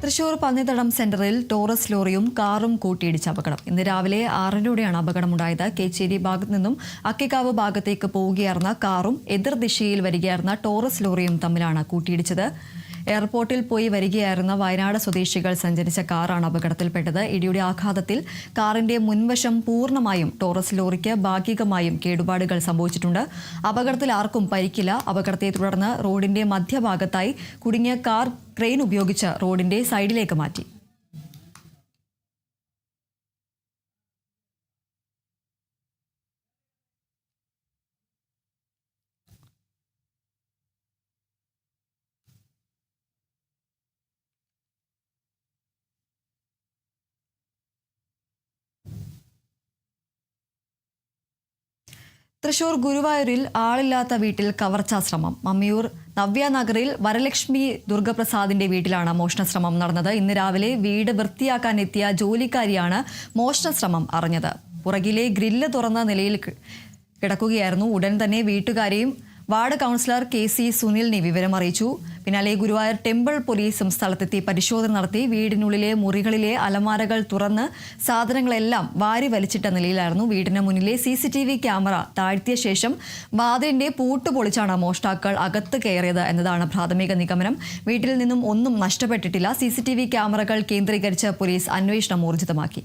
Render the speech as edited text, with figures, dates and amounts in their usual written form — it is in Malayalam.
തൃശൂർ പന്നിത്തടം സെന്ററിൽ ടോറസ് ലോറിയും കാറും കൂട്ടിയിടിച്ച അപകടം. ഇന്ന് രാവിലെ 6:00-ഓടെയാണ് അപകടമുണ്ടായത്. കേച്ചേരി ഭാഗത്തു നിന്നും അക്കിക്കാവ് ഭാഗത്തേക്ക് പോവുകയായിരുന്ന കാറും എതിർദിശയിൽ വരികയായിരുന്ന ടോറസ് ലോറിയും തമ്മിലാണ് കൂട്ടിയിടിച്ചത്. എയർപോർട്ടിൽ പോയി വരികയായിരുന്ന വയനാട് സ്വദേശികൾ സഞ്ചരിച്ച കാറാണ് അപകടത്തിൽപ്പെട്ടത്. ഇടിയുടെ ആഘാതത്തിൽ കാറിന്റെ മുൻവശം പൂർണ്ണമായും ടോറസ് ലോറിക്ക് ഭാഗികമായും കേടുപാടുകൾ സംഭവിച്ചിട്ടുണ്ട്. അപകടത്തിൽ ആർക്കും പരിക്കില്ല. അപകടത്തെ തുടർന്ന് റോഡിന്റെ മധ്യഭാഗത്തായി കുടുങ്ങിയ കാർ ക്രെയിൻ ഉപയോഗിച്ച് റോഡിന്റെ സൈഡിലേക്ക് മാറ്റി. തൃശൂർ ഗുരുവായൂരിൽ ആളില്ലാത്ത വീട്ടിൽ കവർച്ചാ ശ്രമം. മമ്മിയൂർ നവ്യനഗറിൽ വരലക്ഷ്മി ദുർഗപ്രസാദിന്റെ വീട്ടിലാണ് മോഷണശ്രമം നടന്നത്. ഇന്ന് രാവിലെ വീട് വൃത്തിയാക്കാനെത്തിയ ജോലിക്കാരിയാണ് മോഷണശ്രമം അറിഞ്ഞത്. പുറകിലെ ഗ്രില്ല് തുറന്ന നിലയിൽ കിടക്കുകയായിരുന്നു. ഉടൻ തന്നെ വീട്ടുകാരെയും വാർഡ് കൗൺസിലർ KC സുനിലിനെ വിവരം അറിയിച്ചു. പിന്നാലെ ഗുരുവായൂർ ടെമ്പിൾ പോലീസും സ്ഥലത്തെത്തി പരിശോധന നടത്തി. വീടിനുള്ളിലെ മുറികളിലെ അലമാരകൾ തുറന്ന് സാധനങ്ങളെല്ലാം വാരി വലിച്ചിട്ട നിലയിലായിരുന്നു. വീടിന് മുന്നിലെ CCTV ക്യാമറ താഴ്ത്തിയ ശേഷം വാതിലിന്റെ പൂട്ട് പൊളിച്ചാണ് മോഷ്ടാക്കൾ അകത്ത് കയറിയത് എന്നതാണ് പ്രാഥമിക നിഗമനം. വീട്ടിൽ നിന്നും ഒന്നും നഷ്ടപ്പെട്ടിട്ടില്ല. CCTV ക്യാമറകൾ കേന്ദ്രീകരിച്ച് പോലീസ് അന്വേഷണം ഊർജിതമാക്കി.